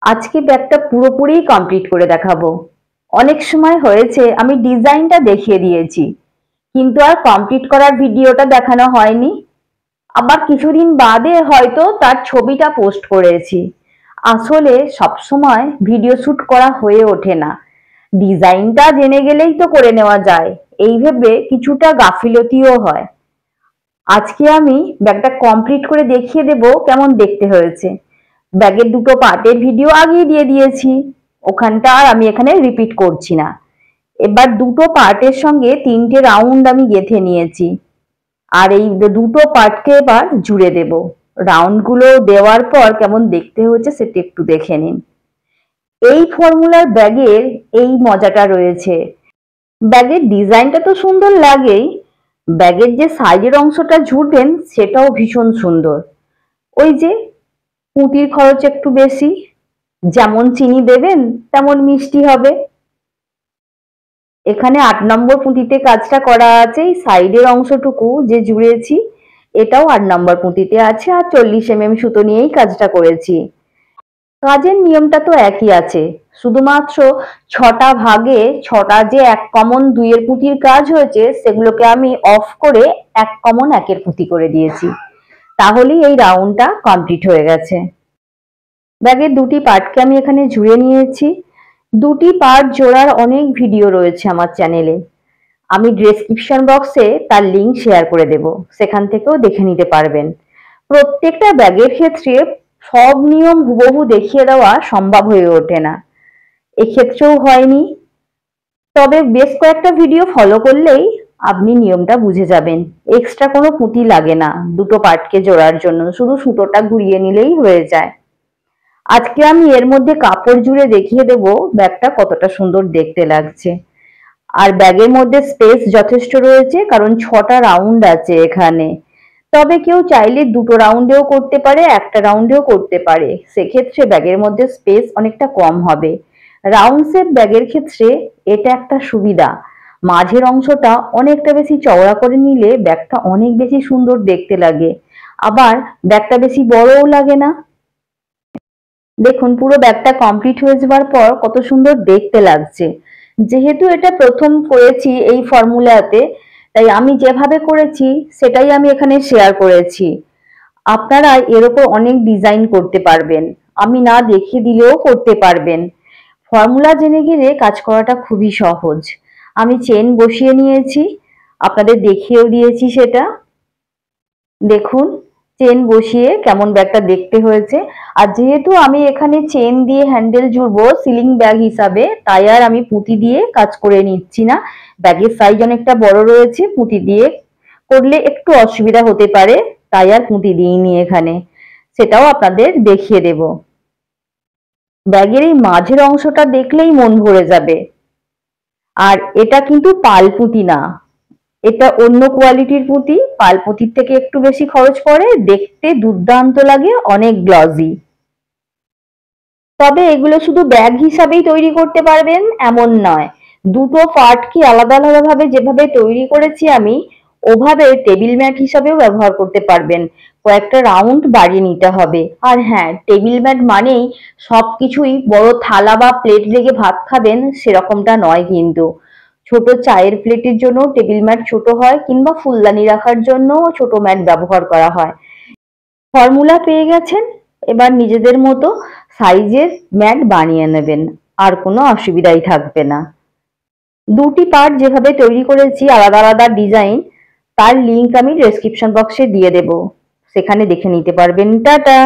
আজকে ব্যাগটা পুরোপুরি কমপ্লিট করে দেখাবো। অনেক সময় হয়েছে আমি ডিজাইনটা দেখিয়ে দিয়েছি, কিন্তু আর কমপ্লিট করার ভিডিওটা দেখানো হয়নি। আবার কিছুদিন বাদে হয়তো তার ছবিটা পোস্ট করেছি। আসলে সবসময় ভিডিও শুট করা হয়ে ওঠে না। ডিজাইনটা জেনে গেলেই তো করে নেওয়া যায়, এই ভেবে কিছুটা গাফিলতিও হয়। আজকে আমি ব্যাগটা কমপ্লিট করে দেখিয়ে দেব কেমন দেখতে হয়েছে। ব্যাগের দুটো পার্টের ভিডিও আগেই দিয়ে দিয়েছি, ওখানটা আর আমি এখানে রিপিট করছি না। এবার দুটো পার্টের সঙ্গে তিনটে রাউন্ড আমি গেঁথে নিয়েছি, আর এই দুটো পার্টকে এবার জুড়ে দেব। রাউন্ডগুলো দেওয়ার পর কেমন দেখতে হয়েছে সেটা একটু দেখে নিন। এই ফর্মুলার ব্যাগের এই মজাটা রয়েছে, ব্যাগের ডিজাইনটা তো সুন্দর লাগেই, ব্যাগের যে সাইডের অংশটা জুড়বেন সেটাও ভীষণ সুন্দর। ওই যে পুঁতির খরচ একটু বেশি, যেমন চিনি দেবেন তেমন মিষ্টি হবে। এখানে ৮ নম্বর পুঁতিতে কাজটা করা আছে। এই সাইডের অংশটুকু যে জুড়েছি এটাও ৮ নম্বর পুঁতিতে আছে, আর 40 mm সুতো নিয়েই কাজটা করেছি। কাজের নিয়মটা তো একই আছে, শুধুমাত্র ৬টা ভাগে ৬টা যে ১ কমন ২ এর পুঁতির কাজ হয়েছে সেগুলোকে আমি অফ করে ১ কমন ১ এর পুঁতি করে দিয়েছি, তাহলেই এই রাউন্ডটা কমপ্লিট হয়ে গেছে। ব্যাগের দুটি পার্টকে আমি এখানে জুড়ে নিয়েছি। দুটি পার্ট জোড়ার অনেক ভিডিও রয়েছে আমার চ্যানেলে, আমি ডেসক্রিপশন বক্সে তার লিংক শেয়ার করে দেব, সেখান থেকেও দেখে নিতে পারবেন। প্রত্যেকটা ব্যাগের ক্ষেত্রে সব নিয়ম হুবহু দেখিয়ে দেওয়া সম্ভব হয়ে ওঠে না, এক্ষেত্রেও হয়নি। তবে বেশ কয়েকটা ভিডিও ফলো করলেই আপনি নিয়মটা বুঝে যাবেন। এক্সট্রা কোনো পুঁতি লাগে না দুটো পার্টকে জোড়ার জন্য, শুধু সুতোটা ঘুরিয়ে নিলেই হয়ে যায়। আজকে আমি এর মধ্যে কাপড় জুড়ে দেখিয়ে দেব ব্যাগটা কতটা সুন্দর দেখতে লাগছে। আর ব্যাগের মধ্যে স্পেস যথেষ্ট রয়েছে, কারণ ৬টা রাউন্ড আছে এখানে। তবে কেউ চাইলে দুটো রাউন্ডেও করতে পারে, একটা রাউন্ডেও করতে পারে, সেক্ষেত্রে ব্যাগের মধ্যে স্পেস অনেকটা কম হবে। রাউন্ড শেপ ব্যাগের ক্ষেত্রে এটা একটা সুবিধা, মাঝের অংশটা অনেকটা বেশি চওড়া করে নিলে ব্যাগটা অনেক বেশি সুন্দর দেখতে লাগে, আবার ব্যাগটা বেশি বড়ও লাগে না। দেখুন পুরো ব্যাগটা কমপ্লিট হয়ে যাওয়ার পর কত সুন্দর দেখতে লাগছে। যেহেতু এটা প্রথম করেছি এই ফর্মুলাতে, তাই আমি যেভাবে করেছি সেটাই আমি এখানে শেয়ার করেছি। আপনারা এর উপর অনেক ডিজাইন করতে পারবেন, আমি না দেখিয়ে দিলেও করতে পারবেন। ফর্মুলা জেনে গেলে কাজ করাটা খুবই সহজ। আমি চেন বসিয়ে নিয়েছি, আপনাদের দেখিয়েও দিয়েছি সেটা। দেখুন চেন বসিয়ে কেমন ব্যাগটা দেখতে হয়েছে। আর যেহেতু আমি এখানে চেন দিয়ে হ্যান্ডেল জুড়বো সিলিং ব্যাগ হিসাবে, তাই আর আমি পুঁতি দিয়ে কাজ করে নিচ্ছি না। ব্যাগের সাইজ অনেকটা বড় রয়েছে, পুঁতি দিয়ে করলে একটু অসুবিধা হতে পারে, তাই আর পুঁতি দিইনি এখানে, সেটাও আপনাদের দেখিয়ে দেব। ব্যাগের এই মাঝের অংশটা দেখলেই মন ভরে যাবে। আর এটা কিন্তু পাল পুঁতি না, এটা অন্য কোয়ালিটির পুঁতি, পাল পুঁতির থেকে একটু বেশি খরচ পড়ে, দেখতে দুর্দান্ত লাগে, অনেক গ্লজি। তবে এগুলো শুধু ব্যাগ হিসাবেই তৈরি করতে পারবেন এমন নয়, দুটো পার্টকে আলাদা আলাদা ভাবে যেভাবে তৈরি করেছি আমি, ওভাবে টেবিল ম্যাট হিসাবেও ব্যবহার করতে পারবেন। কয়েকটা রাউন্ড বাড়িয়ে নিতে হবে। আর হ্যাঁ, টেবিল ম্যাট মানেই সবকিছুই বড় থালা বা প্লেট রেখে ভাত খাবেন সেরকমটা নয় কিন্তু। ছোট চায়ের প্লেটের জন্য টেবিল ম্যাট ছোট হয়, কিংবা ফুলদানি রাখার জন্য ছোট ম্যাট ব্যবহার করা হয়। ফর্মুলা পেয়ে গেছেন, এবার নিজেদের মতো সাইজের ম্যাট বানিয়ে নেবেন, আর কোনো অসুবিধাই থাকবে না। দুটি পার্ট যেভাবে তৈরি করেছি আলাদা আলাদা ডিজাইন, তার লিংক আমি ডেসক্রিপশন বক্সে দিয়ে দেব, সেখানে দেখে নিতে পারবেন। টাটা।